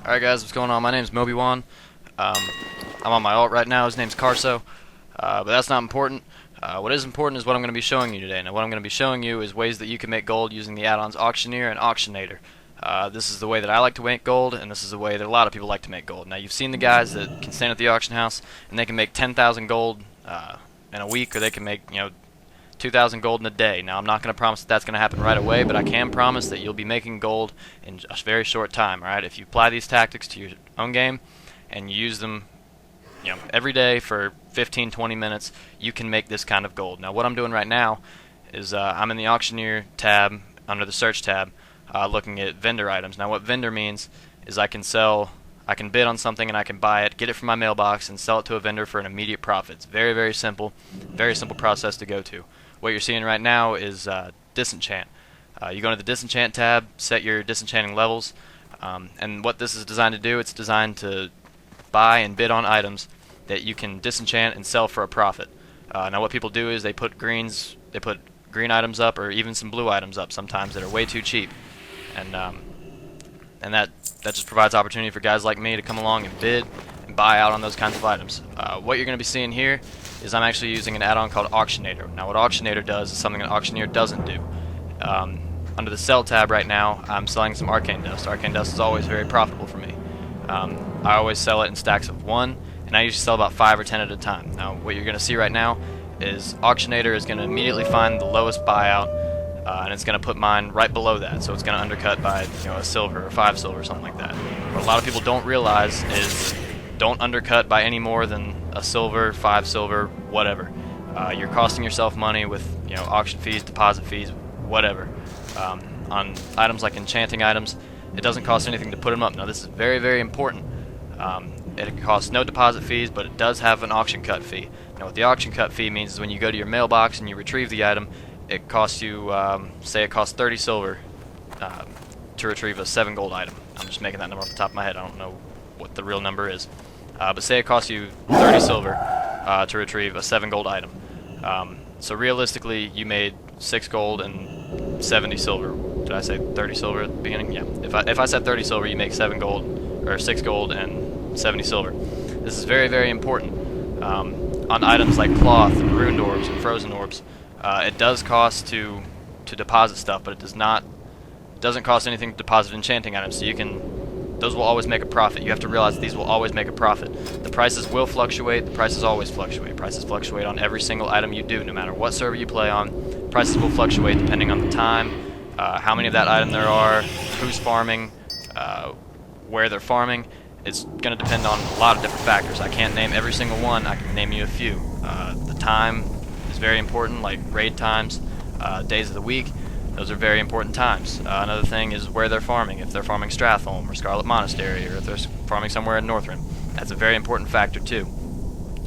Alright guys, what's going on? My name's Mobywan. I'm on my alt right now. His name's Carso. But that's not important. What is important is what I'm going to be showing you today. Now what I'm going to be showing you is ways that you can make gold using the add-ons Auctioneer and Auctionator. This is the way that I like to make gold, and this is the way that a lot of people like to make gold. Now you've seen the guys that can stand at the auction house and they can make 10,000 gold in a week, or they can make 2,000 gold in a day. Now I'm not going to promise that that's going to happen right away, but I can promise that you'll be making gold in a very short time. Alright, if you apply these tactics to your own game and you use them every day for 15-20 minutes, you can make this kind of gold. Now what I'm doing right now is I'm in the Auctioneer tab under the search tab, looking at vendor items. Now what vendor means is I can bid on something and I can buy it, get it from my mailbox, and sell it to a vendor for an immediate profit. It's very simple process to go to. What you're seeing right now is disenchant. You go into the disenchant tab, set your disenchanting levels, and what this is designed to do, it's designed to buy and bid on items that you can disenchant and sell for a profit. Now what people do is they put green items up, or even some blue items up sometimes that are way too cheap, and that just provides opportunity for guys like me to come along and bid and buy out on those kinds of items. What you're going to be seeing here is I'm actually using an add-on called Auctionator. Now what Auctionator does is something that Auctioneer doesn't do. Under the sell tab right now, I'm selling some arcane dust. Arcane dust is always very profitable for me. I always sell it in stacks of 1, and I usually sell about 5 or 10 at a time. Now what you're going to see right now is Auctionator is going to immediately find the lowest buyout, and it's going to put mine right below that, so it's going to undercut by a silver or 5 silver or something like that. What a lot of people don't realize is don't undercut by any more than a silver, 5 silver, whatever. You're costing yourself money with auction fees, deposit fees, whatever. On items like enchanting items, it doesn't cost anything to put them up. Now this is very important. It costs no deposit fees, but it does have an auction cut fee. Now what the auction cut fee means is when you go to your mailbox and you retrieve the item, it costs you, say it costs 30 silver to retrieve a 7 gold item. I'm just making that number off the top of my head. I don't know what the real number is. But say it costs you 30 silver to retrieve a 7 gold item. So realistically, you made 6 gold and 70 silver. Did I say 30 silver at the beginning? Yeah. If I said 30 silver, you make 7 gold, or 6 gold and 70 silver. This is very important. On items like cloth, and ruined orbs, and frozen orbs, it does cost to deposit stuff, but it doesn't cost anything to deposit enchanting items. So those will always make a profit. You have to realize that these will always make a profit. The prices will fluctuate. The prices always fluctuate. Prices fluctuate on every single item you do, no matter what server you play on. Prices will fluctuate depending on the time, how many of that item there are, who's farming, where they're farming. It's going to depend on a lot of different factors. I can't name every single one. I can name you a few. The time is very important, like raid times, days of the week. Those are very important times. Another thing is where they're farming. If they're farming Stratholme or Scarlet Monastery, or if they're farming somewhere in Northrend, that's a very important factor too.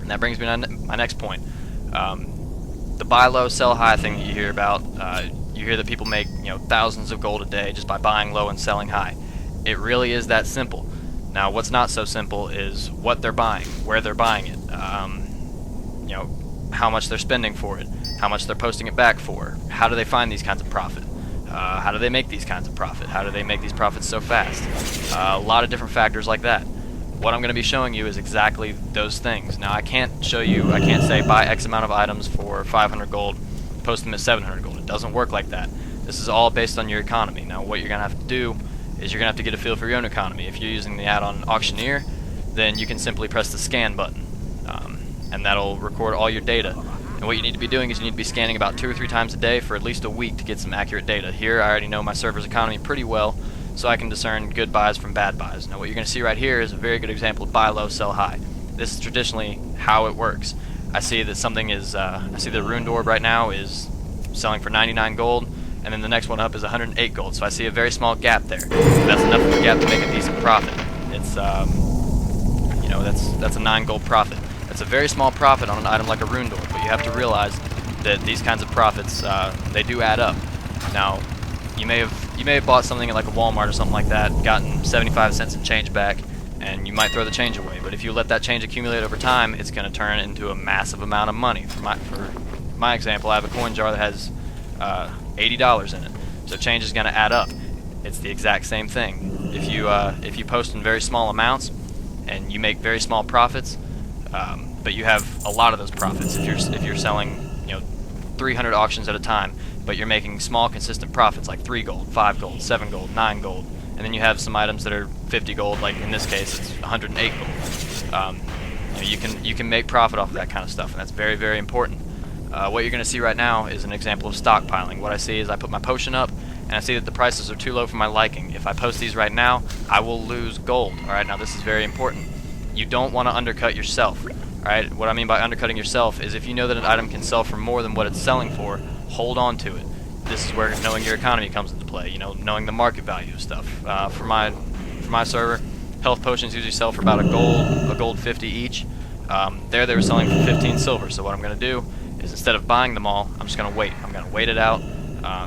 And that brings me to my next point. The buy low, sell high thing that you hear about. You hear that people make thousands of gold a day just by buying low and selling high. It really is that simple. Now, what's not so simple is what they're buying, where they're buying it, how much they're spending for it, how much they're posting it back for, how do they find these kinds of profit, how do they make these kinds of profit, how do they make these profits so fast, a lot of different factors like that. What I'm going to be showing you is exactly those things. Now I can't say buy X amount of items for 500 gold, post them at 700 gold. It doesn't work like that. This is all based on your economy. Now what you're going to have to do is you're going to have to get a feel for your own economy. If you're using the add-on Auctioneer, then you can simply press the scan button, and that'll record all your data. And what you need to be doing is you need to be scanning about 2 or 3 times a day for at least a week to get some accurate data. Here I already know my server's economy pretty well, so I can discern good buys from bad buys. Now what you're going to see right here is a very good example of buy low, sell high. This is traditionally how it works. I see that something is, I see the ruined orb right now is selling for 99 gold, and then the next one up is 108 gold, so I see a very small gap there. That's enough of a gap to make a decent profit. It's, that's a 9 gold profit. That's a very small profit on an item like a ruined orb, but you have to realize that these kinds of profits, they do add up. Now, you may have bought something at like a Walmart or something like that, gotten 75 cents in change back, and you might throw the change away. But if you let that change accumulate over time, it's going to turn into a massive amount of money. For my example, I have a coin jar that has $80 in it, so change is going to add up. It's the exact same thing. if you post in very small amounts and you make very small profits, but you have a lot of those profits. If you're selling 300 auctions at a time, but you're making small consistent profits like 3 gold, 5 gold, 7 gold, 9 gold, and then you have some items that are 50 gold, like in this case it's 108 gold. You can make profit off of that kind of stuff, and that's very, very important. What you're going to see right now is an example of stockpiling. What I see is I put my potion up, and I see that the prices are too low for my liking. If I post these right now, I will lose gold. Alright, now this is very important. You don't want to undercut yourself. Alright, what I mean by undercutting yourself is if you know that an item can sell for more than what it's selling for, hold on to it. This is where knowing your economy comes into play, knowing the market value of stuff. For my server, health potions usually sell for about a gold 50 each. They were selling for 15 silver, so what I'm going to do is instead of buying them all, I'm just going to wait. I'm going to wait it out,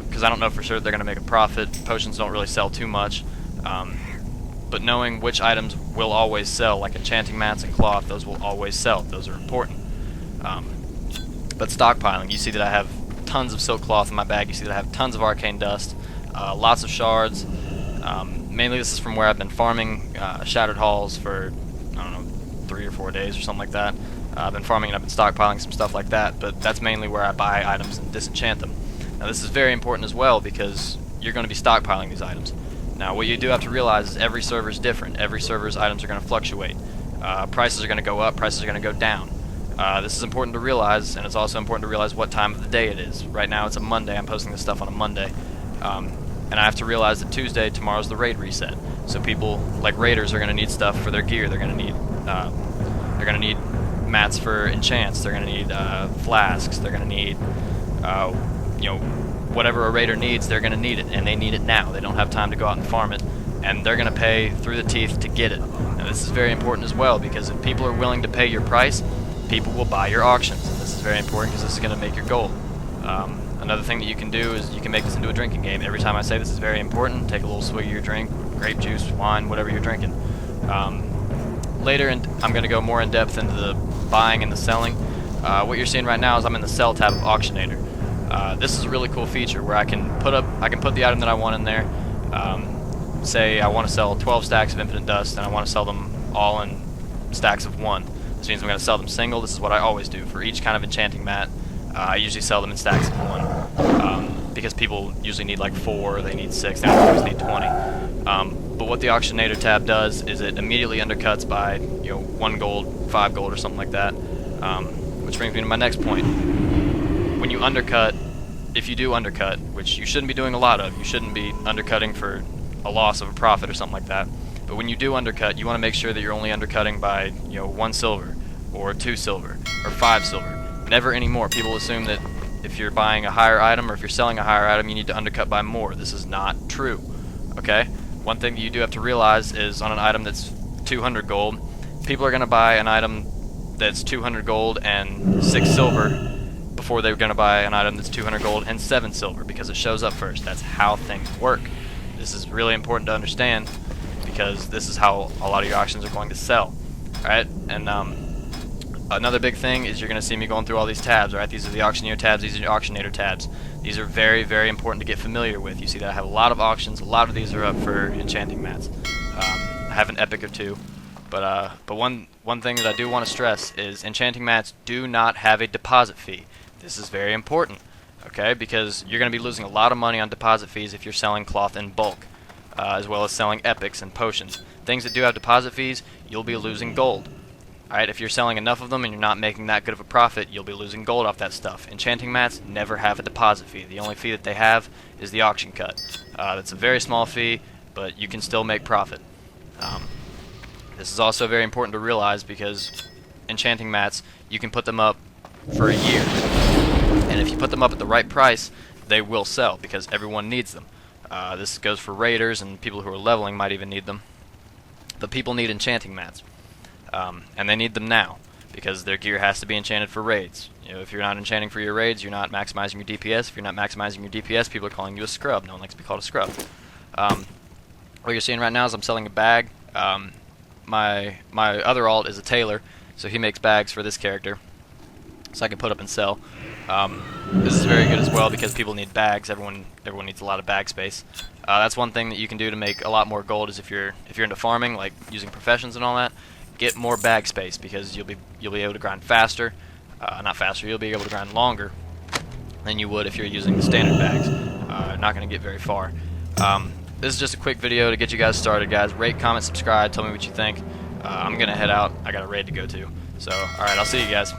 because I don't know for sure they're going to make a profit. Potions don't really sell too much, but knowing which items will always sell, like enchanting mats and cloth, those will always sell. Those are important. But stockpiling, you see that I have tons of silk cloth in my bag. You see that I have tons of arcane dust, lots of shards. Mainly this is from where I've been farming shattered halls for, I don't know, 3 or 4 days or something like that. I've been farming and I've been stockpiling some stuff like that, but that's mainly where I buy items and disenchant them. Now this is very important as well because you're going to be stockpiling these items. Now what you do have to realize is every server is different. Every server's items are going to fluctuate. Prices are going to go up, prices are going to go down. This is important to realize, and it's also important to realize what time of the day it is. Right now it's a Monday. I'm posting this stuff on a Monday. And I have to realize that Tuesday, tomorrow's the raid reset. So people, like raiders, are going to need stuff for their gear. They're going to need mats for enchants. They're going to need flasks. They're going to need, whatever a raider needs, they're going to need it. And they need it now. They don't have time to go out and farm it. And they're going to pay through the teeth to get it. Now this is very important as well, because if people are willing to pay your price, people will buy your auctions. And this is very important because this is going to make your gold. Another thing that you can do is you can make this into a drinking game. Every time I say this is very important, take a little swig of your drink, grape juice, wine, whatever you're drinking. Later, I'm going to go more in depth into the buying and the selling. What you're seeing right now is I'm in the sell tab of Auctionator. This is a really cool feature where I can put the item that I want in there. Say I want to sell 12 stacks of infinite dust, and I want to sell them all in stacks of 1. This means I'm going to sell them single. This is what I always do for each kind of enchanting mat. I usually sell them in stacks of 1 because people usually need like 4, they need 6, they always need 20. But what the Auctionator tab does is it immediately undercuts by 1 gold, 5 gold, or something like that. Which brings me to my next point. When you undercut, if you do undercut, which you shouldn't be doing a lot of, you shouldn't be undercutting for a loss of a profit or something like that. But when you do undercut, you want to make sure that you're only undercutting by 1 silver, or 2 silver, or 5 silver. Never anymore. People assume that if you're buying a higher item or if you're selling a higher item, you need to undercut by more. This is not true. Okay? One thing that you do have to realize is on an item that's 200 gold, people are going to buy an item that's 200 gold and 6 silver before they're going to buy an item that's 200 gold and 7 silver because it shows up first. That's how things work. This is really important to understand because this is how a lot of your auctions are going to sell. Alright? And another big thing is you're going to see me going through all these tabs, right? These are the auctioneer tabs, these are the auctionator tabs. These are very, very important to get familiar with. You see that I have a lot of auctions, a lot of these are up for enchanting mats. I have an epic or two, but one thing that I do want to stress is enchanting mats do not have a deposit fee. This is very important, okay? Because you're going to be losing a lot of money on deposit fees if you're selling cloth in bulk, as well as selling epics and potions. Things that do have deposit fees, you'll be losing gold. Alright, if you're selling enough of them and you're not making that good of a profit, you'll be losing gold off that stuff. Enchanting mats never have a deposit fee. The only fee that they have is the auction cut. That's a very small fee, but you can still make profit. This is also very important to realize because enchanting mats, you can put them up for a year. And if you put them up at the right price, they will sell because everyone needs them. This goes for raiders, and people who are leveling might even need them. But people need enchanting mats. And they need them now because their gear has to be enchanted for raids. If you're not enchanting for your raids, you're not maximizing your DPS. If you're not maximizing your DPS, people are calling you a scrub. No one likes to be called a scrub. What you're seeing right now is I'm selling a bag. My other alt is a tailor, so he makes bags for this character. so I can put up and sell. This is very good as well because people need bags. Everyone needs a lot of bag space. That's one thing that you can do to make a lot more gold. Is if you're into farming, like using professions and all that, get more bag space because you'll be able to grind faster. Not faster. You'll be able to grind longer than you would if you're using the standard bags. Not going to get very far. This is just a quick video to get you guys started, guys. Rate, comment, subscribe. Tell me what you think. I'm gonna head out. I got a raid to go to. So, all right. I'll see you guys.